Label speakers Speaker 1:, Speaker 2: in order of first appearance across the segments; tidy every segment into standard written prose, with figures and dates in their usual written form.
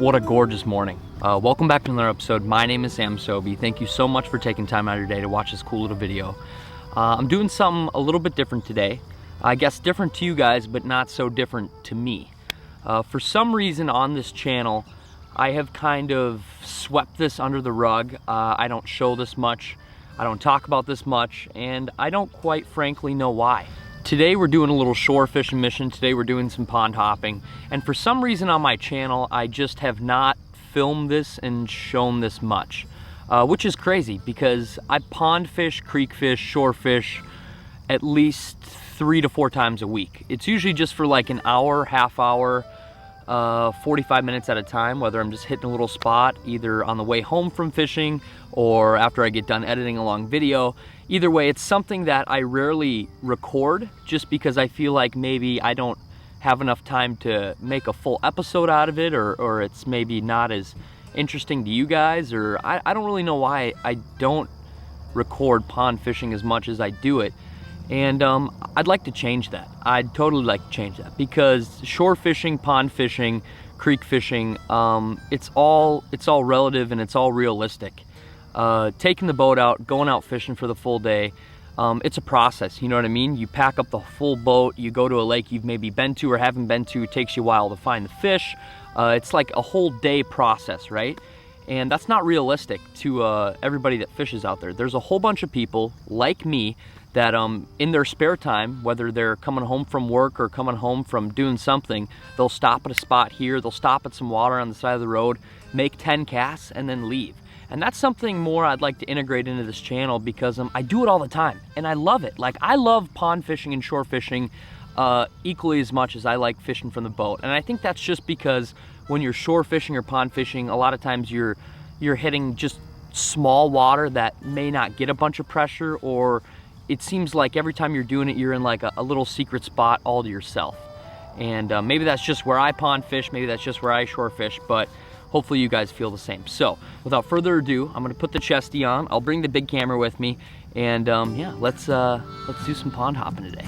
Speaker 1: What a gorgeous morning. Welcome back to another episode. My name is Sobi. Thank you so much for taking time out of your day to watch this cool little video. I'm doing something a little bit different today. I guess different to you guys, but not so different to me. For some reason on this channel, I have kind of swept this under the rug. I don't show this much, I don't talk about this much, and I don't quite frankly know why. Today we're doing a little shore fishing mission. Today we're doing some pond hopping. And for some reason on my channel, I just have not filmed this and shown this much. Which is crazy because I pond fish, creek fish, shore fish at least 3 to 4 times a week. It's usually just for like an hour, half hour, 45 minutes at a time, whether I'm just hitting a little spot either on the way home from fishing or after I get done editing a long video. Either way, it's something that I rarely record just because I feel like maybe I don't have enough time to make a full episode out of it, or it's maybe not as interesting to you guys, or I don't really know why I don't record pond fishing as much as I do it. And I'd like to change that. I'd totally like to change that because shore fishing, pond fishing, creek fishing, it's all relative and it's all realistic. Taking the boat out, going out fishing for the full day, it's a process, you know what I mean? You pack up the full boat, you go to a lake you've maybe been to or haven't been to, it takes you a while to find the fish. It's like a whole day process, right? And that's not realistic to everybody that fishes out there. There's a whole bunch of people like me that in their spare time, whether they're coming home from work or coming home from doing something, they'll stop at a spot here, they'll stop at some water on the side of the road, make 10 casts, and then leave. And that's something more I'd like to integrate into this channel because I do it all the time and I love it. Like, I love pond fishing and shore fishing equally as much as I like fishing from the boat. And I think that's just because when you're shore fishing or pond fishing, a lot of times you're hitting just small water that may not get a bunch of pressure, or it seems like every time you're doing it, you're in like a little secret spot all to yourself. And maybe that's just where I pond fish, maybe that's just where I shore fish, but hopefully you guys feel the same. So without further ado, I'm gonna put the chesty on. I'll bring the big camera with me, and yeah, let's do some pond hopping today.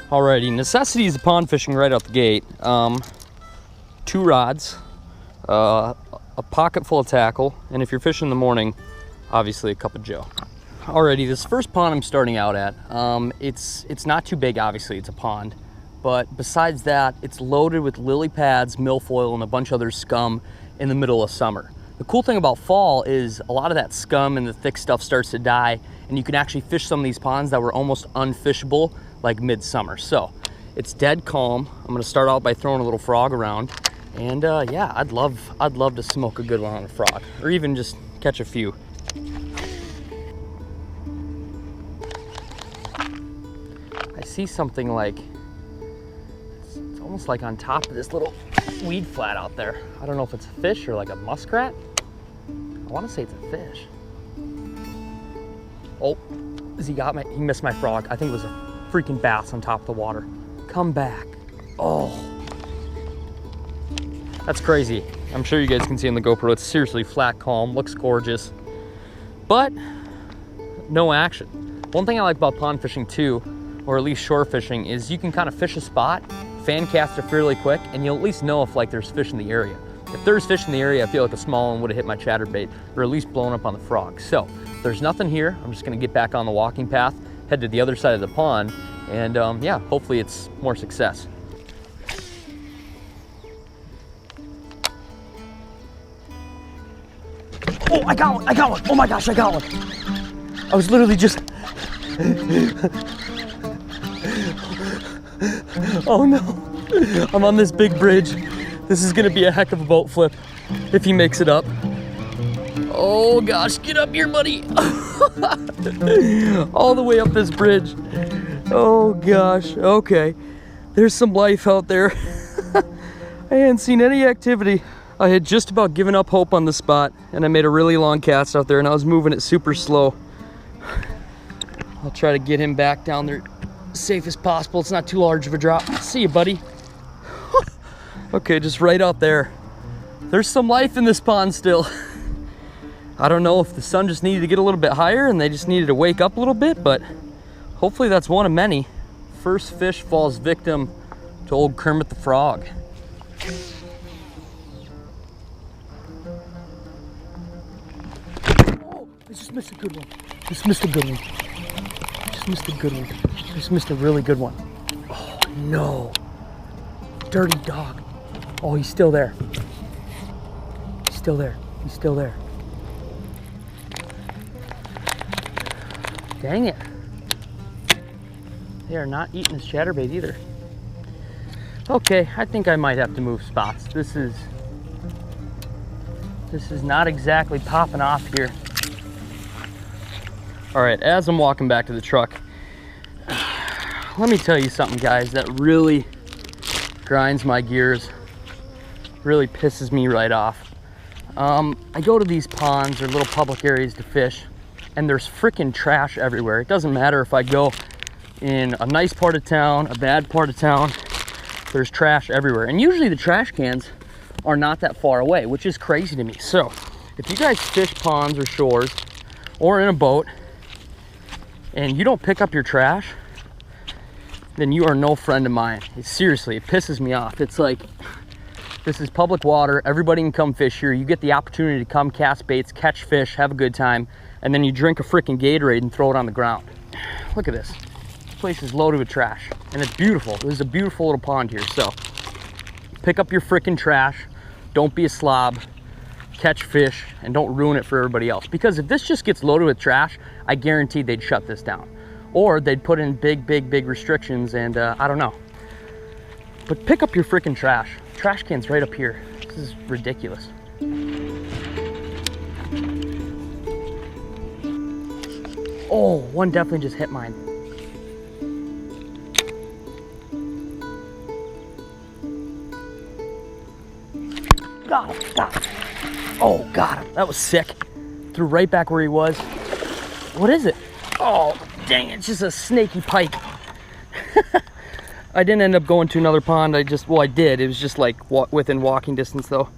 Speaker 1: Alrighty, necessities of pond fishing right out the gate. 2 rods, a pocket full of tackle, and if you're fishing in the morning, obviously a cup of joe. Alrighty, this first pond I'm starting out at, it's not too big, obviously, it's a pond, but besides that, it's loaded with lily pads, milfoil, and a bunch of other scum in the middle of summer. The cool thing about fall is a lot of that scum and the thick stuff starts to die, and you can actually fish some of these ponds that were almost unfishable like midsummer. So it's dead calm. I'm gonna start out by throwing a little frog around, and yeah, I'd love to smoke a good one on a frog, or even just catch a few. I see something like, it's almost like on top of this little weed flat out there. I don't know if it's a fish or like a muskrat. I want to say it's a fish. Oh, he missed my frog. I think it was a freaking bass on top of the water. Come back. Oh, that's crazy. I'm sure you guys can see on the GoPro, it's seriously flat calm, looks gorgeous, but no action. One thing I like about pond fishing too, or at least shore fishing, is you can kind of fish a spot, fan cast it fairly quick, and you'll at least know if like there's fish in the area. If there's fish in the area, I feel like a small one would have hit my chatterbait, or at least blown up on the frog. So if there's nothing here, I'm just gonna get back on the walking path, head to the other side of the pond, and yeah, hopefully it's more success. Oh, I got one. Oh my gosh, I got one. I was literally just, oh no, I'm on this big bridge. This is gonna be a heck of a boat flip if he makes it up. Oh gosh, get up here, buddy. All the way up this bridge. Oh gosh, okay. There's some life out there. I hadn't seen any activity. I had just about given up hope on the spot, and I made a really long cast out there, and I was moving it super slow. I'll try to get him back down there safe as possible. It's not too large of a drop. See you, buddy. Okay, just right out there. There's some life in this pond still. I don't know if the sun just needed to get a little bit higher and they just needed to wake up a little bit, but hopefully that's one of many. First fish falls victim to old Kermit the Frog. Oh, I just missed a good one. Just missed a good one. Just missed a good one. Just missed a really good one. Oh no. Dirty dog. Oh, he's still there. He's still there. He's still there. Dang it. They are not eating this chatterbait either. Okay, I think I might have to move spots. This is not exactly popping off here. All right, as I'm walking back to the truck, let me tell you something, guys, that really grinds my gears, really pisses me right off. I go to these ponds or little public areas to fish, and there's freaking trash everywhere. It doesn't matter if I go in a nice part of town, a bad part of town, there's trash everywhere. And usually the trash cans are not that far away, which is crazy to me. So if you guys fish ponds or shores or in a boat and you don't pick up your trash, then you are no friend of mine. Seriously, it pisses me off. It's like, this is public water. Everybody can come fish here. You get the opportunity to come cast baits, catch fish, have a good time, and then you drink a freaking Gatorade and throw it on the ground. Look at this. This place is loaded with trash, and it's beautiful. This is a beautiful little pond here. So pick up your freaking trash. Don't be a slob. Catch fish, and don't ruin it for everybody else. Because if this just gets loaded with trash, I guarantee they'd shut this down. Or they'd put in big restrictions, and I don't know. But pick up your freaking trash. Trash can's right up here. This is ridiculous. Oh, one definitely just hit mine. Got him, got him. Oh, got him. That was sick. Threw right back where he was. What is it? Oh, dang it. It's just a snaky pike. I didn't end up going to another pond. Well, I did. It was just like within walking distance though.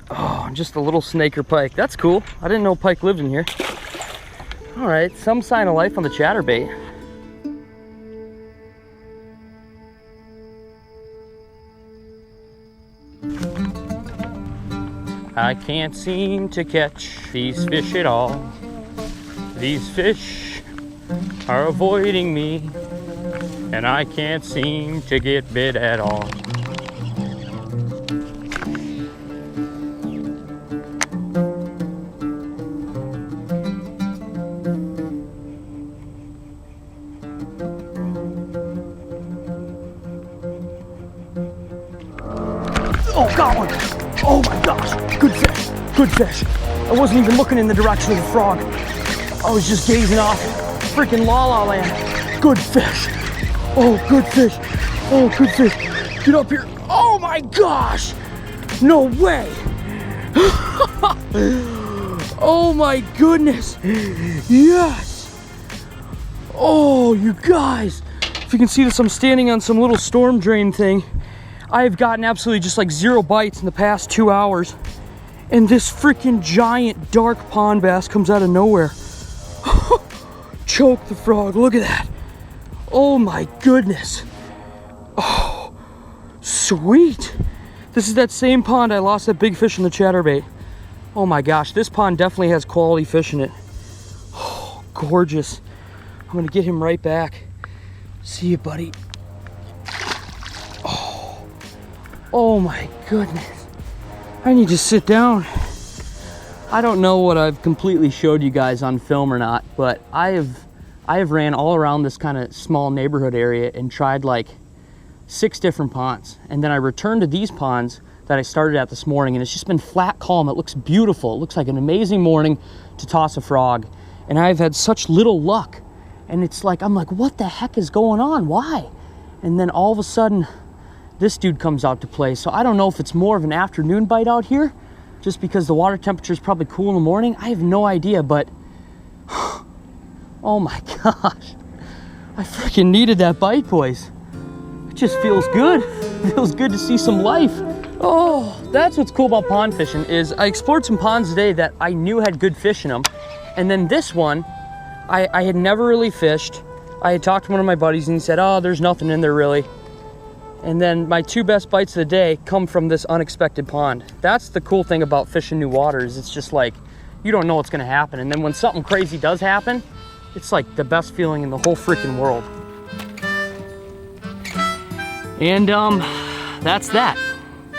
Speaker 1: Oh, just a little snaker pike. That's cool. I didn't know pike lived in here. All right, some sign of life on the chatterbait. I can't seem to catch these fish at all. These fish are avoiding me, and I can't seem to get bit at all. Oh, got one! Oh my gosh, good fish, good fish. I wasn't even looking in the direction of the frog. I was just gazing off freaking La Land. Good fish. Oh, good fish. Oh, good fish. Get up here. Oh my gosh. No way. Oh my goodness. Yes. Oh, you guys. If you can see this, I'm standing on some little storm drain thing. I've gotten absolutely just like 0 bites in the past 2 hours. And this freaking giant dark pond bass comes out of nowhere. Choke the frog, look at that. Oh my goodness. Oh, sweet. This is that same pond I lost that big fish in the chatterbait. Oh my gosh, this pond definitely has quality fish in it. Oh, gorgeous. I'm gonna get him right back. See you, buddy. Oh my goodness. I need to sit down. I don't know what I've completely showed you guys on film or not, but I have ran all around this kind of small neighborhood area and tried like 6 different ponds. And then I returned to these ponds that I started at this morning, and it's just been flat calm. It looks beautiful. It looks like an amazing morning to toss a frog. And I've had such little luck. And it's like, I'm like, what the heck is going on? Why? And then all of a sudden, this dude comes out to play. So I don't know if it's more of an afternoon bite out here, just because the water temperature is probably cool in the morning. I have no idea, but oh my gosh. I freaking needed that bite, boys. It just feels good. It feels good to see some life. Oh, that's what's cool about pond fishing is I explored some ponds today that I knew had good fish in them. And then this one, I had never really fished. I had talked to one of my buddies and he said, oh, there's nothing in there really. And then my 2 best bites of the day come from this unexpected pond. That's the cool thing about fishing new waters. It's just like, you don't know what's gonna happen. And then when something crazy does happen, it's like the best feeling in the whole freaking world. And that's that.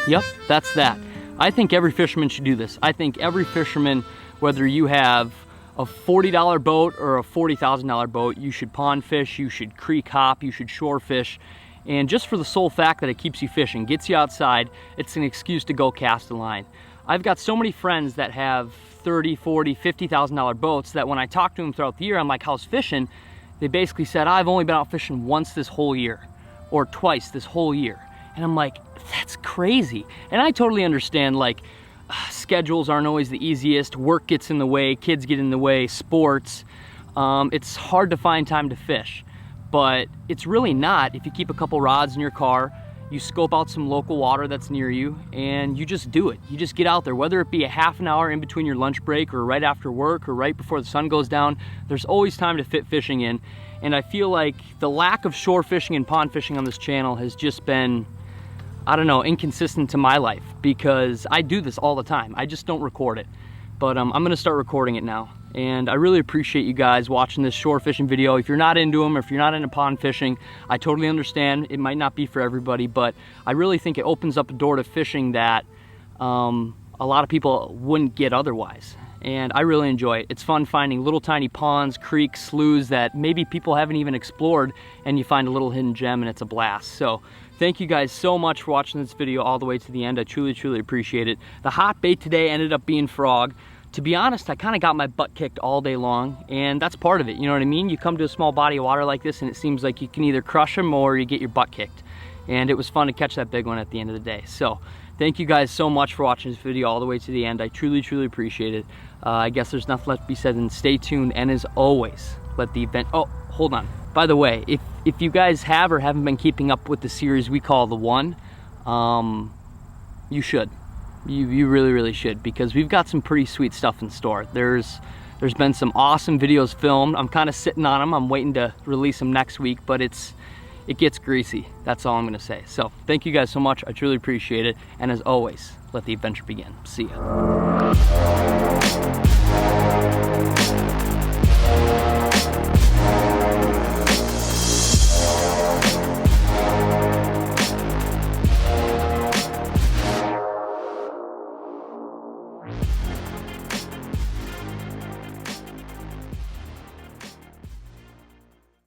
Speaker 1: Yep, that's that. I think every fisherman should do this. I think every fisherman, whether you have a $40 boat or a $40,000 boat, you should pond fish, you should creek hop, you should shore fish. And just for the sole fact that it keeps you fishing, gets you outside, it's an excuse to go cast a line. I've got so many friends that have $30, $40, $50,000 boats that when I talk to them throughout the year, I'm like, how's fishing? They basically said, I've only been out fishing once this whole year, or twice this whole year. And I'm like, that's crazy. And I totally understand, like, schedules aren't always the easiest, work gets in the way, kids get in the way, sports. It's hard to find time to fish. But it's really not if you keep a couple rods in your car, you scope out some local water that's near you, and you just do it. You just get out there, whether it be a half an hour in between your lunch break or right after work or right before the sun goes down, there's always time to fit fishing in. And I feel like the lack of shore fishing and pond fishing on this channel has just been, I don't know, inconsistent to my life because I do this all the time. I just don't record it. But I'm gonna start recording it now. And I really appreciate you guys watching this shore fishing video. If you're not into them, or if you're not into pond fishing, I totally understand. It might not be for everybody, but I really think it opens up a door to fishing that a lot of people wouldn't get otherwise. And I really enjoy it. It's fun finding little tiny ponds, creeks, sloughs that maybe people haven't even explored, and you find a little hidden gem and it's a blast. So thank you guys so much for watching this video all the way to the end. I truly, truly appreciate it. The hot bait today ended up being frog. To be honest, I kind of got my butt kicked all day long, and that's part of it, you know what I mean? You come to a small body of water like this and it seems like you can either crush them or you get your butt kicked. And it was fun to catch that big one at the end of the day. So thank you guys so much for watching this video all the way to the end. I truly, truly appreciate it. I guess there's nothing left to be said, and stay tuned, and as always, let the event, oh, hold on. By the way, if you guys have or haven't been keeping up with the series we call The One, you should. You really, really should, because we've got some pretty sweet stuff in store. There's been some awesome videos filmed. I'm kind of sitting on them. I'm waiting to release them next week, but it gets greasy. That's all I'm gonna say. So thank you guys so much. I truly appreciate it. And as always, let the adventure begin. See ya.